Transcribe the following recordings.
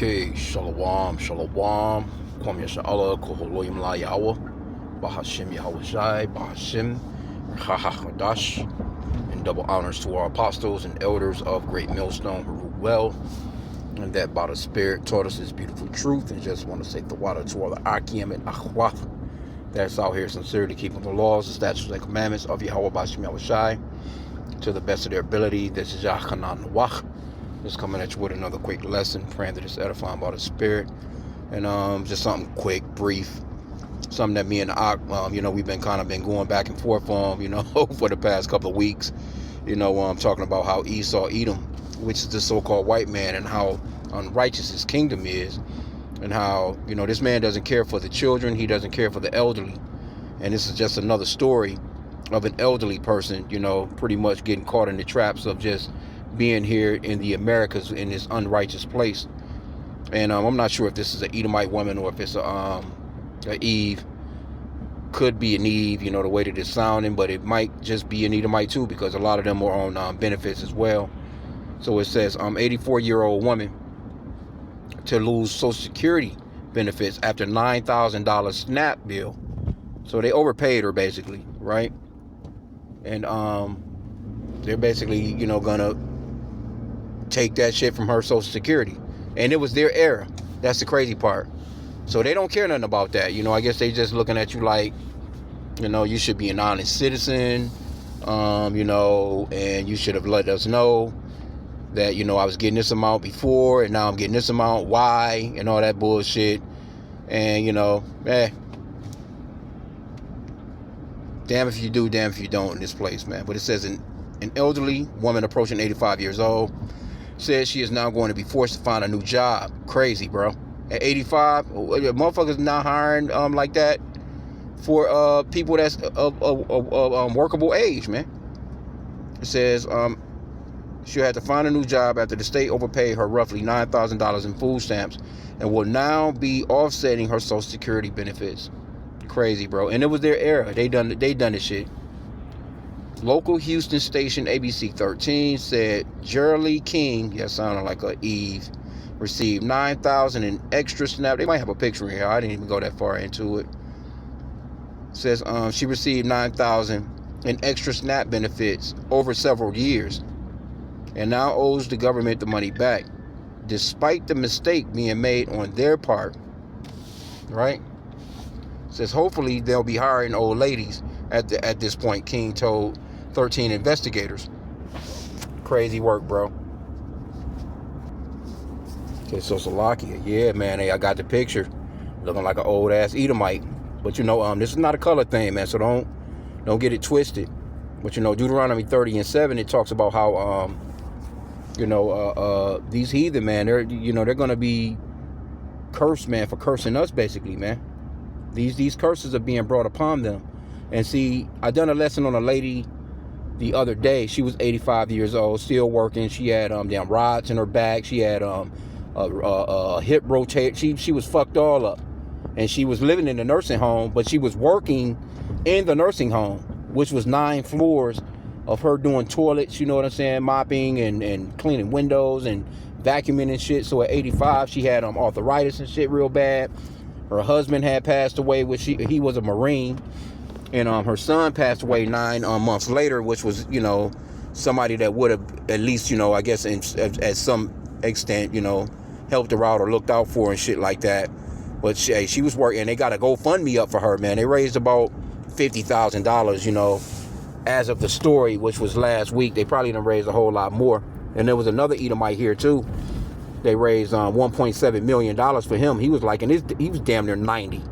Okay, shalom, shalom. Kwam Yasha'Allah, Koholoyim La Yahweh, Bahashim Yahweh Shai, Bahashim, Chaha Chadash, and double honors to our apostles and elders of Great Millstone who rule well, and that by the Spirit taught us this beautiful truth. And just want to say the water to all the H.I.M and Akhwath that's out here sincerely keeping the laws, the statutes, and commandments of Yahweh Bahashim Yahweh Shai to the best of their ability. This is Yachanan Wach. Just coming at you with another quick lesson, praying that it's edifying by the Spirit. And just something quick, brief, something that me and Ak, we've been going back and forth on, for the past couple of weeks. I'm talking about how Esau, Edom, which is the so-called white man, and how unrighteous his kingdom is, and how, this man doesn't care for the children, he doesn't care for the elderly. And this is just another story of an elderly person, pretty much getting caught in the traps of just being here in the Americas in this unrighteous place. And I'm not sure if this is an Edomite woman or if it's a Eve. Could be an Eve, the way that it's sounding, but it might just be an Edomite too, because a lot of them are on benefits as well. So it says 84-year-old woman to lose Social Security benefits after $9,000 SNAP bill. So they overpaid her basically, right? And they're basically, gonna take that shit from her Social Security. And it was their era. That's the crazy part. So they don't care nothing about that. I guess they just looking at you like, you should be an honest citizen, and you should have let us know that, I was getting this amount before and now I'm getting this amount. Why? And all that bullshit. And, damn if you do, damn if you don't in this place, man. But it says an elderly woman approaching 85 years old says she is now going to be forced to find a new job. Crazy, bro. At 85, motherfuckers not hiring like that for people that's of workable age, man. It says she'll have to find a new job after the state overpaid her roughly $9,000 in food stamps and will now be offsetting her Social Security benefits. Crazy, bro. And it was their era. They done this shit. Local Houston station ABC 13 said Geraldine King, sounding like a Eve, received $9,000 in extra SNAP. They might have a picture in here. I didn't even go that far into it. It says she received $9,000 in extra SNAP benefits over several years and now owes the government the money back, despite the mistake being made on their part. Right? It says hopefully they'll be hiring old ladies at this point, King told 13 investigators. Crazy work, bro. Okay, so Salakia. Yeah, man, hey, I got the picture. Looking like an old ass Edomite. But this is not a color thing, man, so don't get it twisted. But Deuteronomy 30:7, it talks about how these heathen, man, they're gonna be cursed, man, for cursing us, basically, man. These curses are being brought upon them. And see, I done a lesson on a lady the other day. She was 85 years old, still working. She had damn rods in her back. She had a hip rotate. She was fucked all up. And she was living in the nursing home, but she was working in the nursing home, which was 9 floors of her doing toilets, mopping and cleaning windows and vacuuming and shit. So at 85, she had arthritis and shit real bad. Her husband had passed away, which he was a Marine. And her son passed away 9 months later, which was, somebody that would have at least, I guess at some extent, helped her out or looked out for her and shit like that. But she was working. They got a GoFundMe up for her, man. They raised about $50,000, as of the story, which was last week. They probably done raised a whole lot more. And there was another Edomite here too. They raised $1.7 million for him. He was he was damn near 90,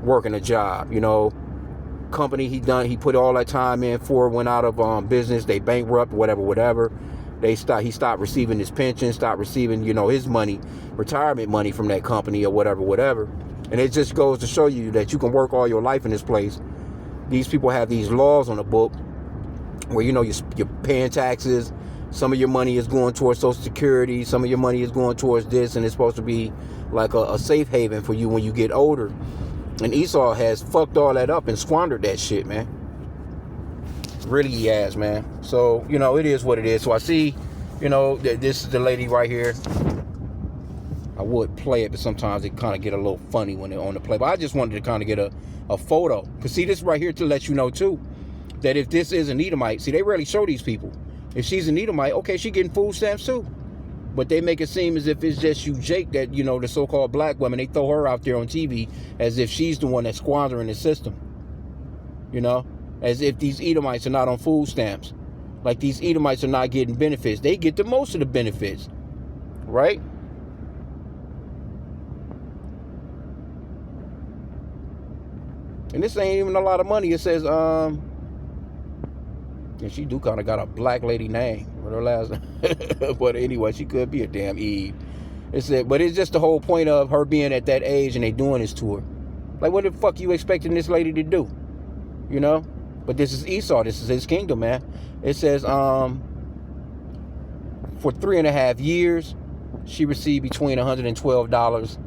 working a job, company he put all that time in for went out of business. They bankrupt, whatever. He stopped receiving his pension, stopped receiving his money, retirement money from that company or whatever. And it just goes to show you that you can work all your life in this place. These people have these laws on the book where you're paying taxes. Some of your money is going towards Social Security, some of your money is going towards this, and it's supposed to be like a safe haven for you when you get older. And Esau has fucked all that up and squandered that shit, man. Really he has, man. So, it is what it is. So I see, this is the lady right here. I would play it, but sometimes it kind of get a little funny when they're on the play. But I just wanted to kind of get a photo. Because see, this right here to let you know, too, that if this is an Edomite, see, they rarely show these people. If she's an Edomite, okay, she getting food stamps, too. But they make it seem as if it's just you, Jake, that, you know, the so-called black woman, they throw her out there on TV as if she's the one that's squandering the system. You know? As if these Edomites are not on food stamps. Like these Edomites are not getting benefits. They get the most of the benefits. Right? And this ain't even a lot of money. It says, and she do kind of got a black lady name with her last name. But anyway, she could be a damn Eve. It said, but it's just the whole point of her being at that age and they doing this to her. Like, what the fuck you expecting this lady to do? You know? But this is Esau. This is his kingdom, man. It says, for 3.5 years, she received between $112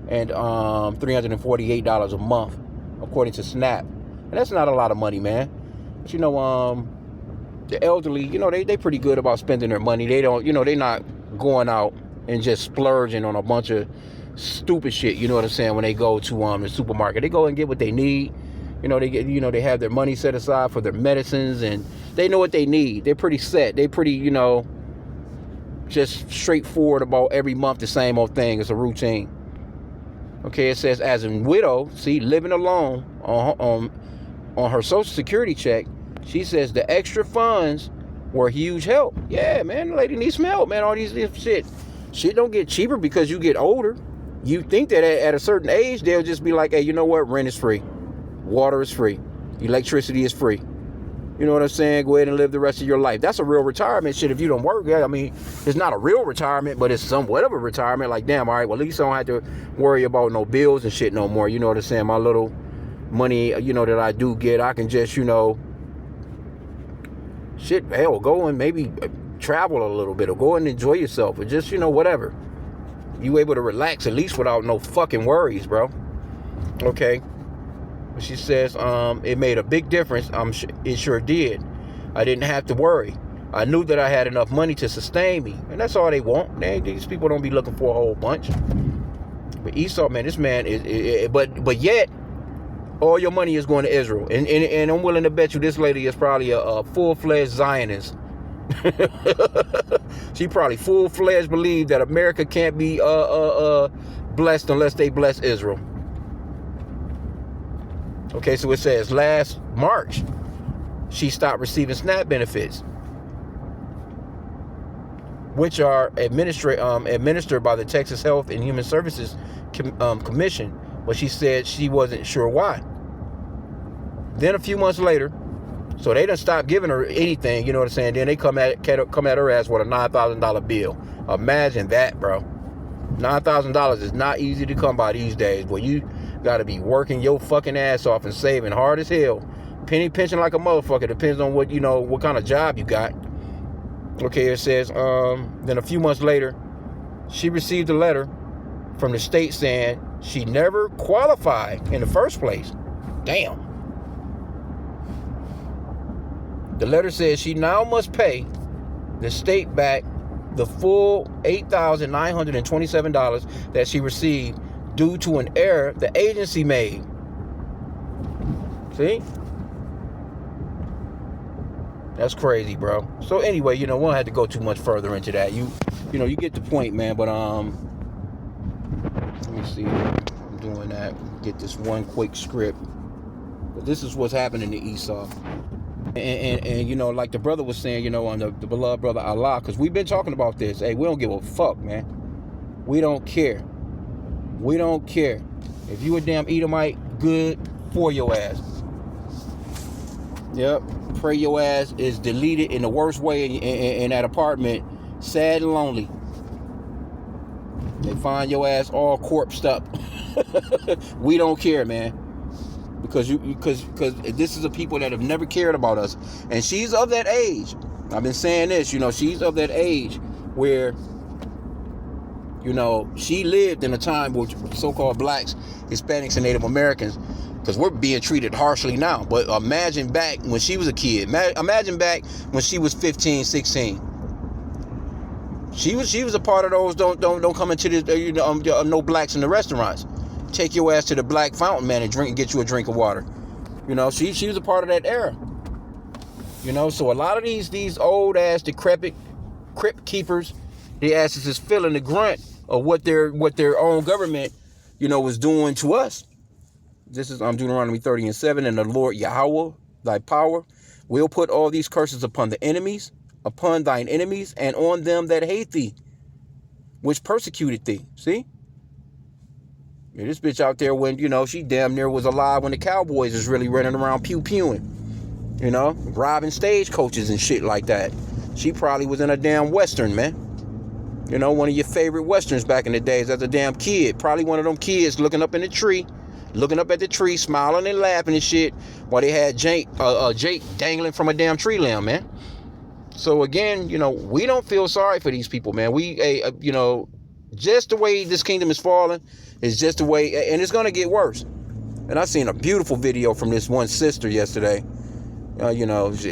and $348 a month, according to Snap. And that's not a lot of money, man. But you know, the elderly, you know, they pretty good about spending their money. They don't, you know, they not going out and just splurging on a bunch of stupid shit. You know what I'm saying? When they go to the supermarket, they go and get what they need. You know, they get, you know, they have their money set aside for their medicines and they know what they need. They're pretty set. They pretty, you know, just straightforward about every month the same old thing. It's a routine. Okay, it says as a widow, see, living alone on her Social Security check, she says the extra funds were a huge help. Yeah, man, the lady needs some help, man. All these shit don't get cheaper because you get older. You think that at a certain age, they'll just be like, hey, you know what? Rent is free. Water is free. Electricity is free. You know what I'm saying? Go ahead and live the rest of your life. That's a real retirement shit if you don't work. I mean, it's not a real retirement, but it's somewhat of a retirement. Like, damn, all right, well, at least I don't have to worry about no bills and shit no more. You know what I'm saying? My little money, you know, that I do get, I can just, you know, shit, hell, go and maybe travel a little bit or go and enjoy yourself or just, you know, whatever. You able to relax at least without no fucking worries, bro. Okay. She says, it made a big difference. It sure did. I didn't have to worry. I knew that I had enough money to sustain me. And that's all they want. These people don't be looking for a whole bunch. But Esau, man, this man is but yet, all your money is going to Israel. And I'm willing to bet you this lady is probably a full-fledged Zionist. She probably full-fledged believe that America can't be blessed unless they bless Israel. Okay, so it says last March, she stopped receiving SNAP benefits, which are administered by the Texas Health and Human Services Commission. But she said she wasn't sure why. Then a few months later, so they done stopped giving her anything, you know what I'm saying? Then they come at her ass with a $9,000 bill. Imagine that, bro. $9,000 is not easy to come by these days. Well, you got to be working your fucking ass off and saving hard as hell. Penny pinching like a motherfucker. Depends on what, you know, what kind of job you got. Okay, it says, then a few months later, she received a letter from the state saying she never qualified in the first place. Damn. The letter says she now must pay the state back the full $8,927 that she received due to an error the agency made. See? That's crazy, bro. So anyway, you know, we don't have to go too much further into that. You know, you get the point, man. But let me see. I'm doing that. Get this one quick script. But this is what's happening to Esau. And you know, like the brother was saying, you know, on the beloved brother Allah, because we've been talking about this. Hey, we don't give a fuck, man. We don't care. We don't care. If you a damn Edomite, good for your ass. Yep. Pray your ass is deleted in the worst way in that apartment. Sad and lonely. They find your ass all corpsed up. We don't care, man. Because this is a people that have never cared about us. And she's of that age. I've been saying this, you know, she's of that age where, you know, she lived in a time with so-called blacks, Hispanics, and Native Americans, because we're being treated harshly now. But imagine back when she was a kid. Imagine back when she was 15, 16. She was a part of those. Don't come into the no blacks in the restaurants. Take your ass to the black fountain, man, and get you a drink of water. She was a part of that era. So a lot of these old ass decrepit crypt keepers, their asses is feeling the grunt of what their own government, was doing to us. This is Deuteronomy 30:7, and the Lord Yahweh, thy power, will put all these curses upon thine enemies, and on them that hate thee, which persecuted thee. See? Yeah, this bitch out there when, she damn near was alive when the Cowboys was really running around pew-pewing, robbing stagecoaches and shit like that. She probably was in a damn Western, man. One of your favorite Westerns back in the days as a damn kid. Probably one of them kids looking up at the tree, smiling and laughing and shit, while they had Jake dangling from a damn tree limb, man. So again, we don't feel sorry for these people, man. We, just the way this kingdom is falling is just the way, and it's gonna get worse. And I seen a beautiful video from this one sister yesterday.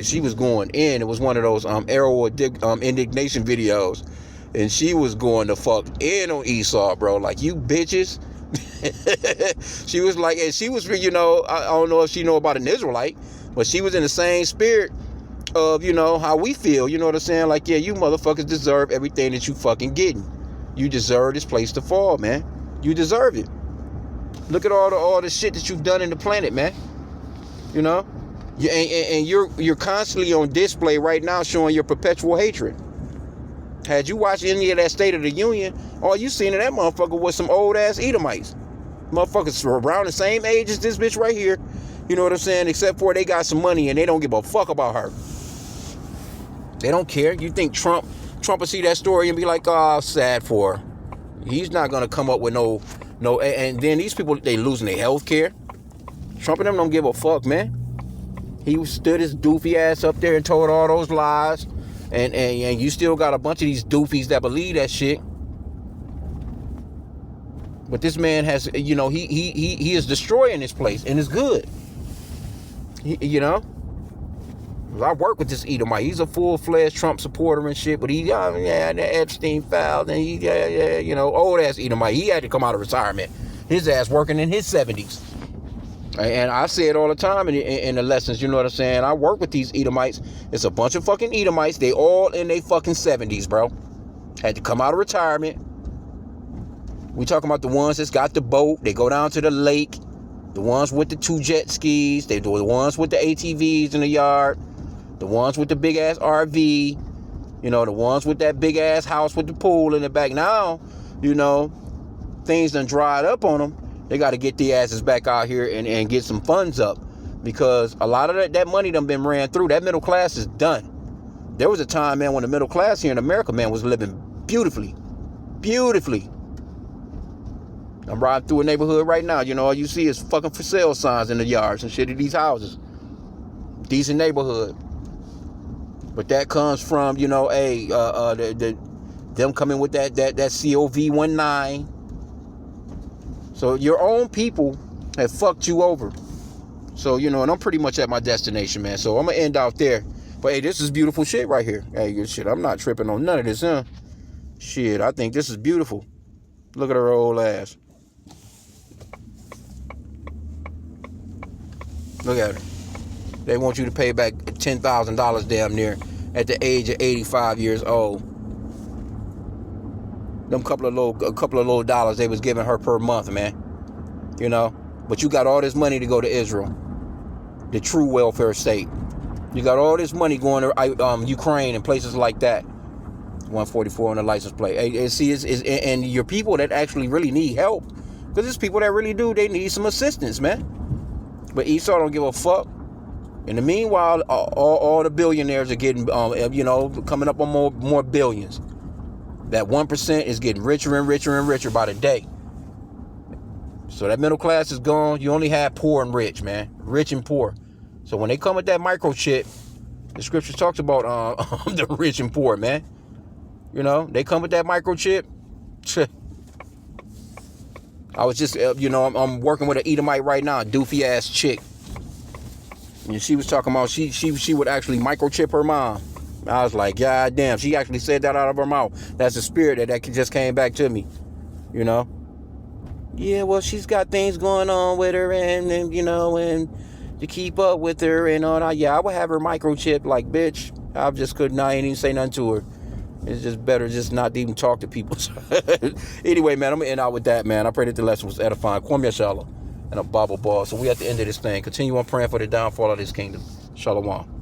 She was going in. It was one of those arrow indignation videos, and she was going to fuck in on Esau, bro. Like, you bitches. She was like, and she was, I don't know if she know about an Israelite, but she was in the same spirit of, how we feel. You know what I'm saying? Like, yeah, you motherfuckers deserve everything that you fucking getting. You deserve this place to fall, man. You deserve it. Look at all the shit that you've done in the planet, man. And you're constantly on display right now, showing your perpetual hatred. Had you watched any of that State of the Union, all you seen in that motherfucker was some old ass Edomites. Motherfuckers around the same age as this bitch right here. You know what I'm saying? Except for they got some money and they don't give a fuck about her. They don't care. You think Trump will see that story and be like, oh, sad for her. He's not gonna come up with no. And then these people, they losing their health care. Trump and them don't give a fuck, man. He stood his doofy ass up there and told all those lies. And you still got a bunch of these doofies that believe that shit. But this man has, he is destroying this place, and it's good. I work with this Edomite. He's a full-fledged Trump supporter and shit, but the Epstein filed, and old ass Edomite. He had to come out of retirement. His ass working in his 70s. And I say it all the time in the lessons, you know what I'm saying? I work with these Edomites. It's a bunch of fucking Edomites. They all in their fucking 70s, bro. Had to come out of retirement. We talking about the ones that's got the boat. They go down to the lake. The ones with the 2 jet skis. They do the ones with the ATVs in the yard. The ones with the big ass RV. The ones with that big ass house with the pool in the back. Now, things done dried up on them. They got to get the asses back out here and get some funds up, because a lot of that money done been ran through. That middle class is done. There was a time, man, when the middle class here in America, man, was living beautifully. Beautifully. I'm riding through a neighborhood right now. All you see is fucking for sale signs in the yards and shit of these houses. Decent neighborhood. But that comes from, them coming with that COV19. So your own people have fucked you over. So, and I'm pretty much at my destination, man. So I'm going to end out there. But, hey, this is beautiful shit right here. Hey, shit, I'm not tripping on none of this, huh? Shit, I think this is beautiful. Look at her old ass. Look at her. They want you to pay back $10,000 damn near at the age of 85 years old. Them couple of little dollars they was giving her per month, man. But you got all this money to go to Israel, the true welfare state. You got all this money going to Ukraine and places like that. 144 on the license plate. And your people that actually really need help, because there's people that really do. They need some assistance, man. But Esau don't give a fuck. In the meanwhile, all the billionaires are getting, coming up on more billions. That 1% is getting richer and richer and richer by the day. So that middle class is gone. You only have poor and rich, man. Rich and poor. So when they come with that microchip, the scripture talks about the rich and poor, man. They come with that microchip. I was just, I'm working with an Edomite right now, a doofy ass chick. And she was talking about she would actually microchip her mom. I was like, God damn, she actually said that out of her mouth. That's the spirit that just came back to me, you know. Yeah, well, she's got things going on with her, and you know, and to keep up with her and all that. Yeah, I would have her microchip, like, bitch. I just couldn't. I ain't even say nothing to her. It's just better just not even talk to people. Anyway, man, I'm gonna end out with that, man. I pray that the lesson was edifying. Kwame Yashala and a Bible ball. So we at the end of this thing. Continue on praying for the downfall of this kingdom. Shalom.